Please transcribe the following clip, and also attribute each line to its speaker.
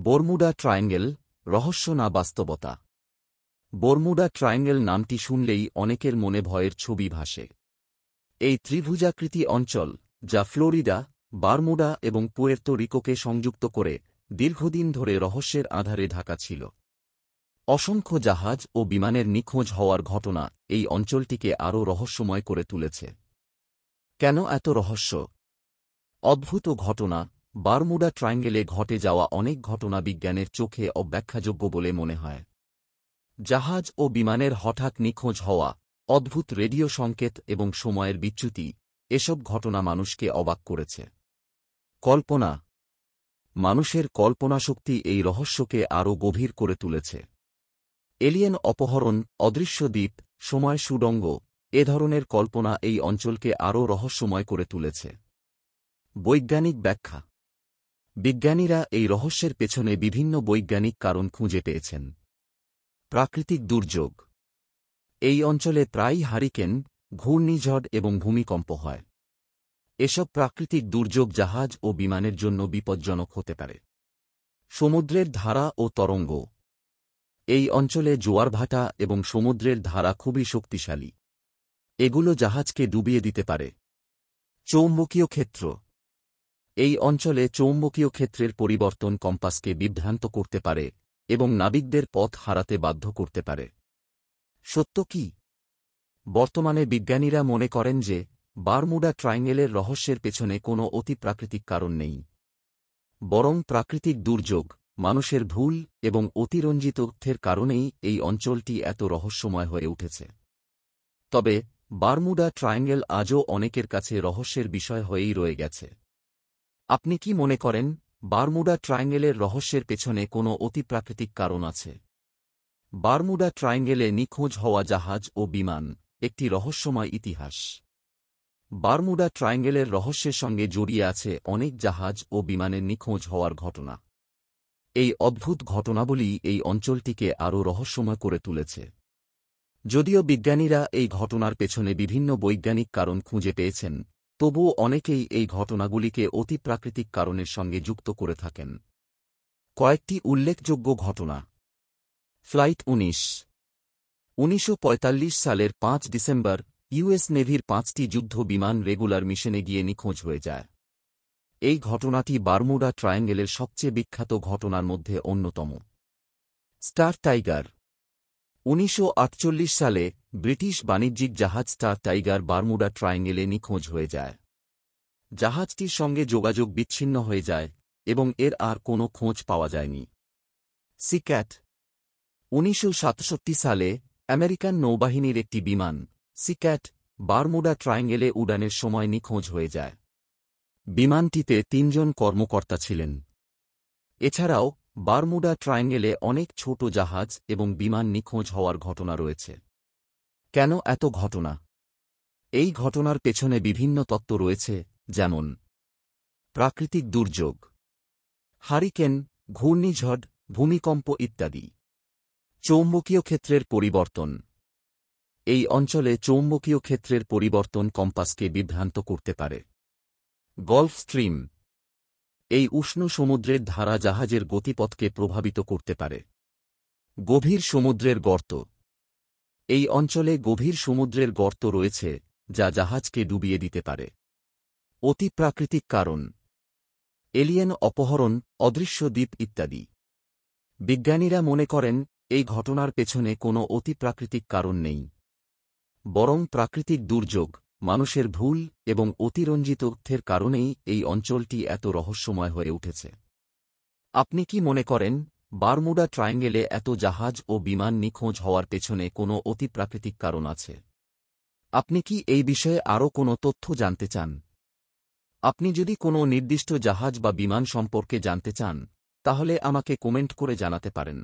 Speaker 1: বরমুডা triangle, রহস্য না বাস্তবতা? বরমুডা ট্রায়াঙ্গেল নামটি শুনলেই অনেকের মনে ভয়ের ছবি ভাসে। এই ত্রিভুজাকৃতি অঞ্চল, যা ফ্লোরিডা, বারমুডা এবং পুয়ের্তো রিকোকে সংযুক্ত করে, দীর্ঘদিন ধরে রহস্যের আঁধারে ঢাকা ছিল। অসংখ্য জাহাজ ও বিমানের নিখোঁজ হওয়ার ঘটনা এই অঞ্চলটিকে আরও রহস্যময় করে তুলেছে। কেন এত রহস্য? অদ্ভুত ঘটনা। বারমুডা ট্রায়াঙ্গেলে ঘটে যাওয়া অনেক ঘটনা বিজ্ঞানের চোখে অব্যাখ্যাযোগ্য বলে মনে হয়। জাহাজ ও বিমানের হঠাৎ নিখোঁজ হওয়া, অদ্ভুত রেডিও সংকেত এবং সময়ের বিচ্যুতি, এসব ঘটনা মানুষকে অবাক করেছে। কল্পনা। মানুষের কল্পনাশক্তি এই রহস্যকে আরও গভীর করে তুলেছে। এলিয়েন অপহরণ, অদৃশ্য দ্বীপ, সময় সুড়ঙ্গ, এ ধরনের কল্পনা এই অঞ্চলকে আরও রহস্যময় করে তুলেছে। বৈজ্ঞানিক ব্যাখ্যা। বিজ্ঞানীরা এই রহস্যের পেছনে বিভিন্ন বৈজ্ঞানিক কারণ খুঁজে পেয়েছেন। প্রাকৃতিক দুর্যোগ। এই অঞ্চলে প্রায়ই হারিকেন, ঘূর্ণিঝড় এবং ভূমিকম্প হয়। এসব প্রাকৃতিক দুর্যোগ জাহাজ ও বিমানের জন্য বিপজ্জনক হতে পারে। সমুদ্রের ধারা ও তরঙ্গ। এই অঞ্চলে জোয়ারভাটা এবং সমুদ্রের ধারা খুবই শক্তিশালী। এগুলো জাহাজকে ডুবিয়ে দিতে পারে। চৌম্বকীয় ক্ষেত্র। এই অঞ্চলে চৌম্বকীয় ক্ষেত্রের পরিবর্তন কম্পাসকে বিভ্রান্ত করতে পারে এবং নাবিকদের পথ হারাতে বাধ্য করতে পারে। সত্য কি? বর্তমানে বিজ্ঞানীরা মনে করেন যে বারমুডা ট্রায়াঙ্গেলের রহস্যের পেছনে কোনো অতিপ্রাকৃতিক কারণ নেই, বরং প্রাকৃতিক দুর্যোগ, মানুষের ভুল এবং অতিরঞ্জিত তথ্যের কারণেই এই অঞ্চলটি এত রহস্যময় হয়ে উঠেছে। তবে বারমুডা ট্রায়াঙ্গেল আজও অনেকের কাছে রহস্যের বিষয় হয়েই রয়ে গেছে। আপনি কি মনে করেন বারমুডা ট্রায়াঙ্গেলের রহস্যের পেছনে কোনো অতিপ্রাকৃতিক কারণ আছে? বারমুডা ট্রায়াঙ্গেলে নিখোঁজ হওয়া জাহাজ ও বিমান একটি রহস্যময় ইতিহাস। বারমুডা ট্রায়াঙ্গেলের রহস্যের সঙ্গে জড়িয়ে আছে অনেক জাহাজ ও বিমানের নিখোঁজ হওয়ার ঘটনা। এই অদ্ভুত ঘটনাবলী এই অঞ্চলটিকে আরও রহস্যময় করে তুলেছে। যদিও বিজ্ঞানীরা এই ঘটনার পেছনে বিভিন্ন বৈজ্ঞানিক কারণ খুঁজে পেয়েছেন, তবুও অনেকেই এই ঘটনাগুলিকে অতিপ্রাকৃতিক কারণের সঙ্গে যুক্ত করে থাকেন। কয়েকটি উল্লেখযোগ্য ঘটনা। ফ্লাইট 1945 সালের 5 ডিসেম্বর ইউএস নেভির 5টি যুদ্ধ বিমান রেগুলার মিশনে গিয়ে নিখোঁজ হয়ে যায়। এই ঘটনাটি বারমুডা ট্রায়াঙ্গেলের সবচেয়ে বিখ্যাত ঘটনার মধ্যে অন্যতম। Star tiger. 1948 সালে ব্রিটিশ বাণিজ্যিক জাহাজ স্টার টাইগার বারমুডা ট্রায়াঙ্গেলে নিখোঁজ হয়ে যায়। জাহাজটির সঙ্গে যোগাযোগ বিচ্ছিন্ন হয়ে যায় এবং এর আর কোনো খোঁজ পাওয়া যায়নি। C cat. 1967 সালে আমেরিকান নৌবাহিনীর একটি বিমান, সি ক্যাট, বারমুডা ট্রায়াঙ্গেলে উড়ানের সময় নিখোঁজ হয়ে যায়। বিমানটিতে 3 জন কর্মকর্তা ছিলেন। এছাড়াও বারমুডা ট্রায়াঙ্গেলে অনেক ছোট জাহাজ এবং বিমান নিখোঁজ হওয়ার ঘটনা রয়েছে। কেন এত ঘটনা? এই ঘটনার পেছনে বিভিন্ন তত্ত্ব রয়েছে, যেমন প্রাকৃতিক দুর্যোগ, হারিকেন, ঘূর্ণিঝড়, ভূমিকম্প ইত্যাদি। চৌম্বকীয় ক্ষেত্রের পরিবর্তন। এই অঞ্চলে চৌম্বকীয় ক্ষেত্রের পরিবর্তন কম্পাসকে বিভ্রান্ত করতে পারে। Golf stream. এই উষ্ণ সমুদ্রের ধারা জাহাজের গতিপথকে প্রভাবিত করতে পারে। গভীর সমুদ্রের গর্ত। এই অঞ্চলে গভীর সমুদ্রের গর্ত রয়েছে, যা জাহাজকে ডুবিয়ে দিতে পারে। অতিপ্রাকৃতিক কারণ। এলিয়েন অপহরণ, অদৃশ্য দ্বীপ ইত্যাদি। বিজ্ঞানীরা মনে করেন এই ঘটনার পেছনে কোনো অতিপ্রাকৃতিক কারণ নেই, বরং প্রাকৃতিক দুর্যোগ, মানুষের ভুল এবং অতিরঞ্জিত তথ্যের কারণেই এই অঞ্চলটি এত রহস্যময় হয়ে উঠেছে। আপনি কি মনে করেন বারমুডা ট্রায়াঙ্গেলে এত জাহাজ ও বিমান নিখোঁজ হওয়ার পেছনে কোনো অতিপ্রাকৃতিক কারণ আছে? আপনি কি এই বিষয়ে আরও কোনো তথ্য জানতে চান? আপনি যদি কোনো নির্দিষ্ট জাহাজ বা বিমান সম্পর্কে জানতে চান, তাহলে আমাকে কমেন্ট করে জানাতে পারেন।